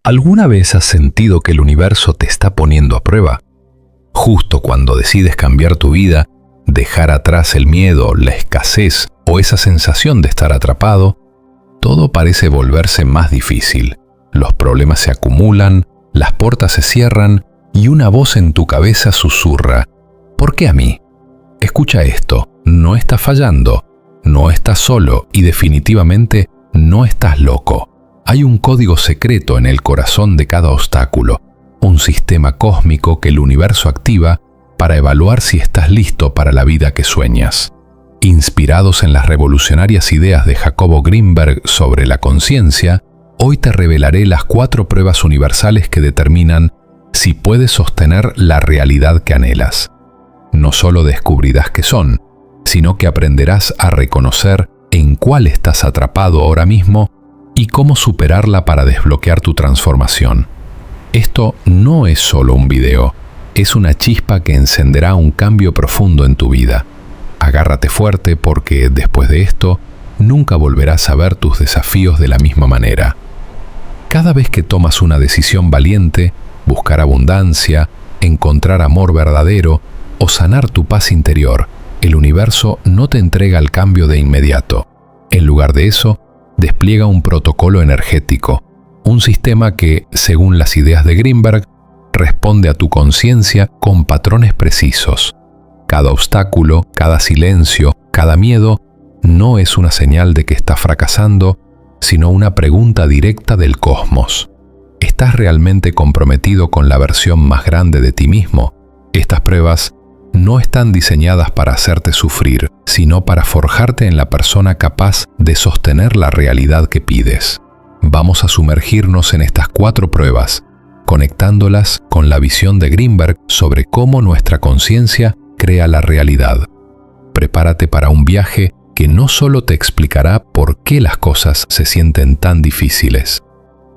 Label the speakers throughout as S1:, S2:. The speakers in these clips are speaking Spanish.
S1: ¿Alguna vez has sentido que el universo te está poniendo a prueba? Justo cuando decides cambiar tu vida, dejar atrás el miedo, la escasez o esa sensación de estar atrapado, todo parece volverse más difícil. Los problemas se acumulan, las puertas se cierran y una voz en tu cabeza susurra: ¿por qué a mí? Escucha esto, no estás fallando, no estás solo y definitivamente no estás loco. Hay un código secreto en el corazón de cada obstáculo, un sistema cósmico que el universo activa para evaluar si estás listo para la vida que sueñas. Inspirados en las revolucionarias ideas de Jacobo Greenberg sobre la conciencia, hoy te revelaré las 4 pruebas universales que determinan si puedes sostener la realidad que anhelas. No solo descubrirás qué son, sino que aprenderás a reconocer en cuál estás atrapado ahora mismo y cómo superarla para desbloquear tu transformación. Esto no es solo un video, es una chispa que encenderá un cambio profundo en tu vida. Agárrate fuerte porque, después de esto, nunca volverás a ver tus desafíos de la misma manera. Cada vez que tomas una decisión valiente, buscar abundancia, encontrar amor verdadero o sanar tu paz interior, el universo no te entrega el cambio de inmediato. En lugar de eso, despliega un protocolo energético, un sistema que, según las ideas de Greenberg, responde a tu conciencia con patrones precisos. Cada obstáculo, cada silencio, cada miedo no es una señal de que estás fracasando, sino una pregunta directa del cosmos. ¿Estás realmente comprometido con la versión más grande de ti mismo? Estas pruebas no están diseñadas para hacerte sufrir, sino para forjarte en la persona capaz de sostener la realidad que pides. Vamos a sumergirnos en estas 4 pruebas, conectándolas con la visión de Greenberg sobre cómo nuestra conciencia crea la realidad. Prepárate para un viaje que no solo te explicará por qué las cosas se sienten tan difíciles,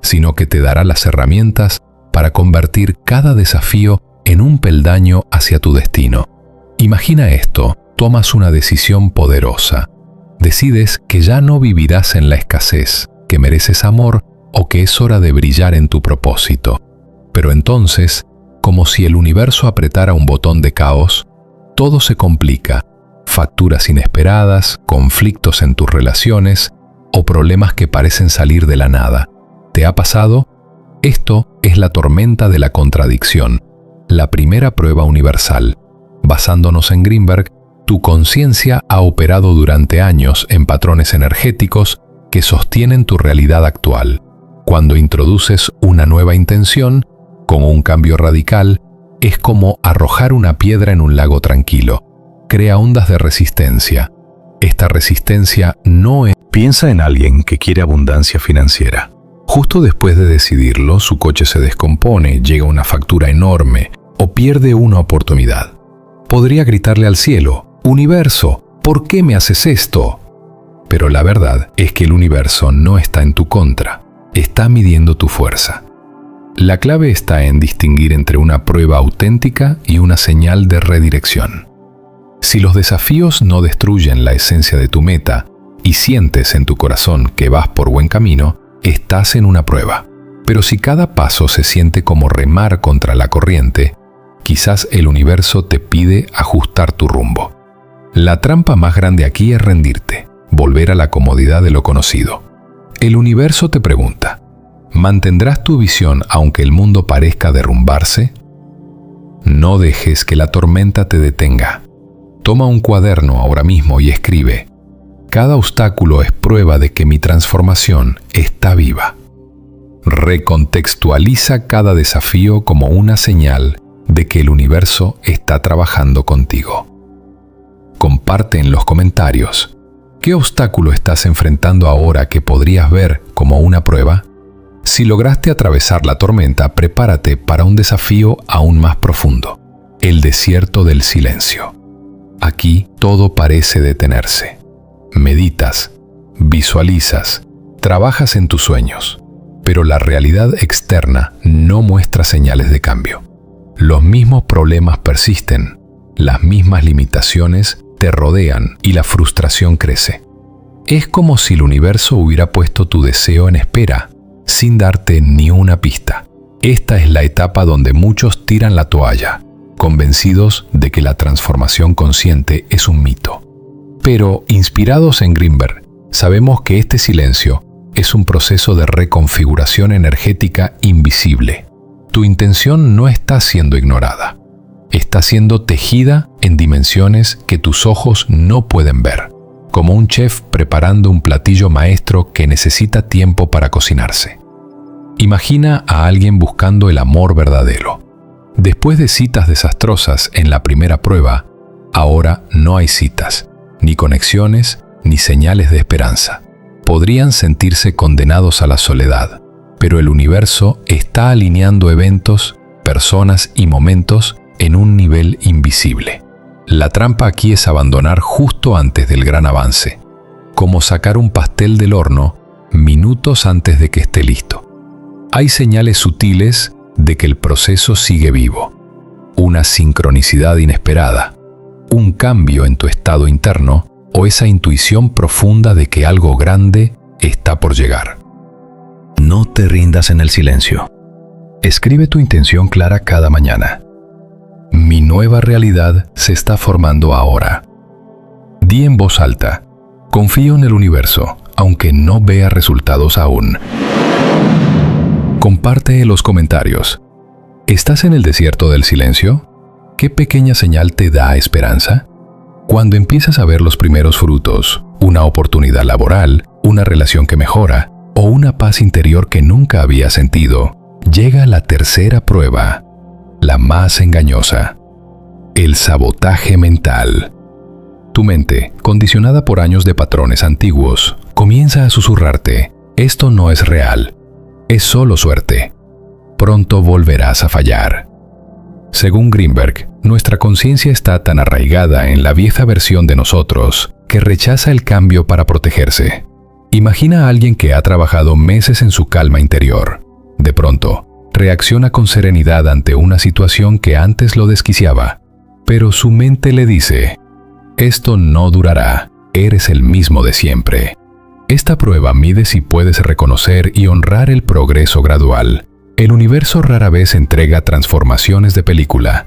S1: sino que te dará las herramientas para convertir cada desafío en un peldaño hacia tu destino. Imagina esto, tomas una decisión poderosa. Decides que ya no vivirás en la escasez, que mereces amor o que es hora de brillar en tu propósito. Pero entonces, como si el universo apretara un botón de caos, todo se complica. Facturas inesperadas, conflictos en tus relaciones o problemas que parecen salir de la nada. ¿Te ha pasado? Esto es la tormenta de la contradicción, la primera prueba universal. Basándonos en Greenberg, tu conciencia ha operado durante años en patrones energéticos que sostienen tu realidad actual. Cuando introduces una nueva intención, con un cambio radical, es como arrojar una piedra en un lago tranquilo. Crea ondas de resistencia. Esta resistencia no es... Piensa en alguien que quiere abundancia financiera. Justo después de decidirlo, su coche se descompone, llega una factura enorme o pierde una oportunidad. Podría gritarle al cielo: «Universo, ¿por qué me haces esto?». Pero la verdad es que el universo no está en tu contra, está midiendo tu fuerza. La clave está en distinguir entre una prueba auténtica y una señal de redirección. Si los desafíos no destruyen la esencia de tu meta y sientes en tu corazón que vas por buen camino, estás en una prueba. Pero si cada paso se siente como remar contra la corriente, quizás el universo te pide ajustar tu rumbo. La trampa más grande aquí es rendirte, volver a la comodidad de lo conocido. El universo te pregunta: ¿mantendrás tu visión aunque el mundo parezca derrumbarse? No dejes que la tormenta te detenga. Toma un cuaderno ahora mismo y escribe: «Cada obstáculo es prueba de que mi transformación está viva». Recontextualiza cada desafío como una señal de que el universo está trabajando contigo. Comparte en los comentarios: ¿qué obstáculo estás enfrentando ahora que podrías ver como una prueba? Si lograste atravesar la tormenta, prepárate para un desafío aún más profundo: el desierto del silencio. Aquí todo parece detenerse. Meditas, visualizas, trabajas en tus sueños, pero la realidad externa no muestra señales de cambio. Los mismos problemas persisten, las mismas limitaciones te rodean y la frustración crece. Es como si el universo hubiera puesto tu deseo en espera, sin darte ni una pista. Esta es la etapa donde muchos tiran la toalla, convencidos de que la transformación consciente es un mito. Pero, inspirados en Grinberg, sabemos que este silencio es un proceso de reconfiguración energética invisible. Tu intención no está siendo ignorada. Está siendo tejida en dimensiones que tus ojos no pueden ver, como un chef preparando un platillo maestro que necesita tiempo para cocinarse. Imagina a alguien buscando el amor verdadero. Después de citas desastrosas en la primera prueba, ahora no hay citas, ni conexiones, ni señales de esperanza. Podrían sentirse condenados a la soledad, pero el universo está alineando eventos, personas y momentos en un nivel invisible. La trampa aquí es abandonar justo antes del gran avance, como sacar un pastel del horno minutos antes de que esté listo. Hay señales sutiles de que el proceso sigue vivo, una sincronicidad inesperada, un cambio en tu estado interno o esa intuición profunda de que algo grande está por llegar. No te rindas en el silencio. Escribe tu intención clara cada mañana. Mi nueva realidad se está formando ahora. Di en voz alta, confío en el universo, aunque no vea resultados aún. Comparte en los comentarios. ¿Estás en el desierto del silencio? ¿Qué pequeña señal te da esperanza? Cuando empiezas a ver los primeros frutos, una oportunidad laboral, una relación que mejora o una paz interior que nunca había sentido, llega la tercera prueba, la más engañosa: el sabotaje mental. Tu mente, condicionada por años de patrones antiguos, comienza a susurrarte: esto no es real, es solo suerte. Pronto volverás a fallar. Según Grinberg, nuestra conciencia está tan arraigada en la vieja versión de nosotros que rechaza el cambio para protegerse. Imagina a alguien que ha trabajado meses en su calma interior. De pronto, reacciona con serenidad ante una situación que antes lo desquiciaba, pero su mente le dice: esto no durará, eres el mismo de siempre. Esta prueba mide si puedes reconocer y honrar el progreso gradual. El universo rara vez entrega transformaciones de película.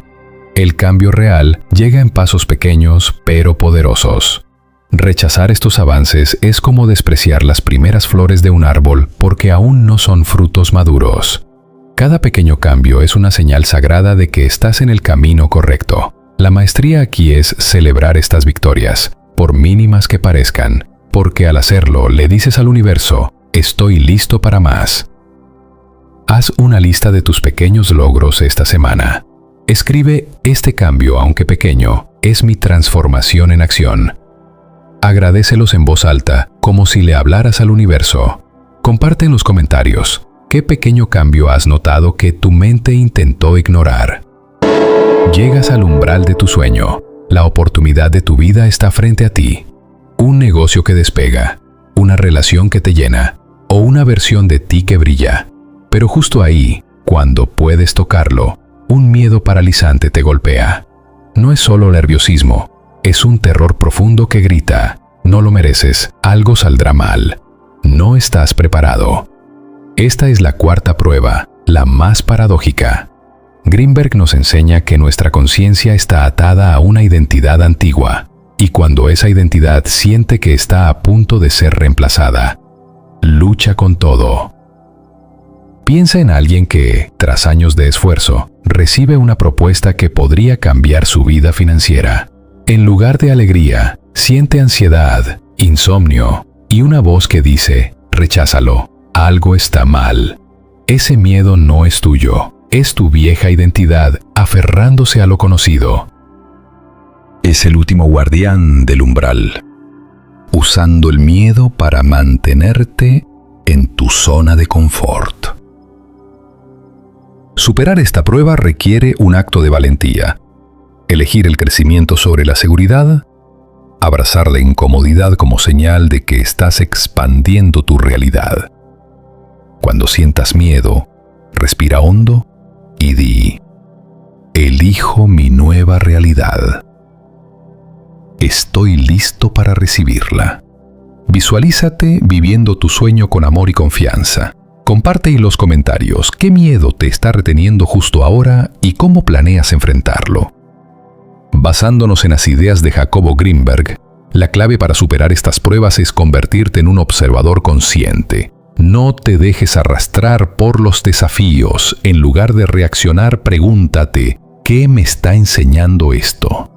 S1: El cambio real llega en pasos pequeños pero poderosos. Rechazar estos avances es como despreciar las primeras flores de un árbol porque aún no son frutos maduros. Cada pequeño cambio es una señal sagrada de que estás en el camino correcto. La maestría aquí es celebrar estas victorias, por mínimas que parezcan, porque al hacerlo le dices al universo: estoy listo para más. Haz una lista de tus pequeños logros esta semana. Escribe: este cambio, aunque pequeño, es mi transformación en acción. Agradécelos en voz alta, como si le hablaras al universo. Comparte en los comentarios qué pequeño cambio has notado que tu mente intentó ignorar. Llegas al umbral de tu sueño. La oportunidad de tu vida está frente a ti. Un negocio que despega, una relación que te llena, o una versión de ti que brilla. Pero justo ahí, cuando puedes tocarlo, un miedo paralizante te golpea. No es solo nerviosismo, es un terror profundo que grita: no lo mereces, algo saldrá mal, no estás preparado. Esta es la cuarta prueba, la más paradójica. Grinberg nos enseña que nuestra conciencia está atada a una identidad antigua, y cuando esa identidad siente que está a punto de ser reemplazada, lucha con todo. Piensa en alguien que, tras años de esfuerzo, recibe una propuesta que podría cambiar su vida financiera. En lugar de alegría, siente ansiedad, insomnio y una voz que dice: recházalo, algo está mal. Ese miedo no es tuyo, es tu vieja identidad aferrándose a lo conocido. Es el último guardián del umbral, usando el miedo para mantenerte en tu zona de confort. Superar esta prueba requiere un acto de valentía. Elegir el crecimiento sobre la seguridad, abrazar la incomodidad como señal de que estás expandiendo tu realidad. Cuando sientas miedo, respira hondo y di: elijo mi nueva realidad. Estoy listo para recibirla. Visualízate viviendo tu sueño con amor y confianza. Comparte en los comentarios qué miedo te está reteniendo justo ahora y cómo planeas enfrentarlo. Basándonos en las ideas de Jacobo Greenberg, la clave para superar estas pruebas es convertirte en un observador consciente. No te dejes arrastrar por los desafíos. En lugar de reaccionar, pregúntate, ¿qué me está enseñando esto?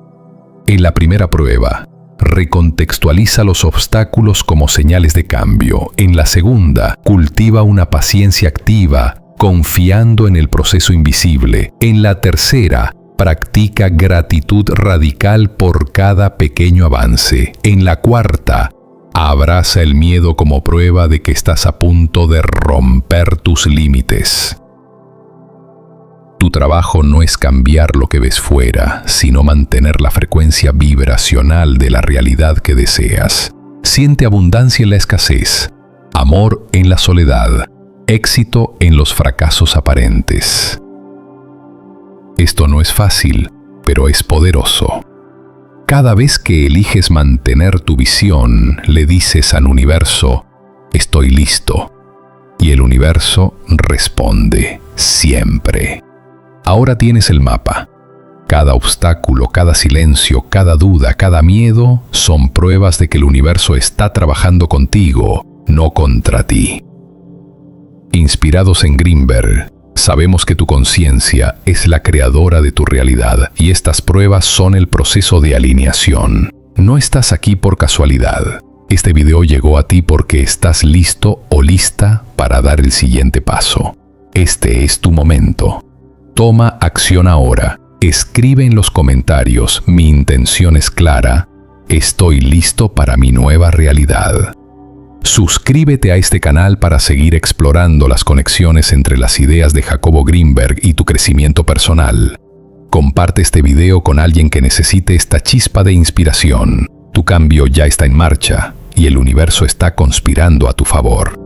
S1: En la primera prueba, recontextualiza los obstáculos como señales de cambio. En la segunda, cultiva una paciencia activa, confiando en el proceso invisible. En la tercera, practica gratitud radical por cada pequeño avance. En la cuarta, abraza el miedo como prueba de que estás a punto de romper tus límites. Tu trabajo no es cambiar lo que ves fuera, sino mantener la frecuencia vibracional de la realidad que deseas. Siente abundancia en la escasez, amor en la soledad, éxito en los fracasos aparentes. Esto no es fácil, pero es poderoso. Cada vez que eliges mantener tu visión, le dices al universo, estoy listo. Y el universo responde, siempre. Ahora tienes el mapa. Cada obstáculo, cada silencio, cada duda, cada miedo son pruebas de que el universo está trabajando contigo, no contra ti. Inspirados en Greenberg, sabemos que tu conciencia es la creadora de tu realidad y estas pruebas son el proceso de alineación. No estás aquí por casualidad. Este video llegó a ti porque estás listo o lista para dar el siguiente paso. Este es tu momento. Toma acción ahora. Escribe en los comentarios, mi intención es clara, estoy listo para mi nueva realidad. Suscríbete a este canal para seguir explorando las conexiones entre las ideas de Jacobo Greenberg y tu crecimiento personal. Comparte este video con alguien que necesite esta chispa de inspiración. Tu cambio ya está en marcha y el universo está conspirando a tu favor.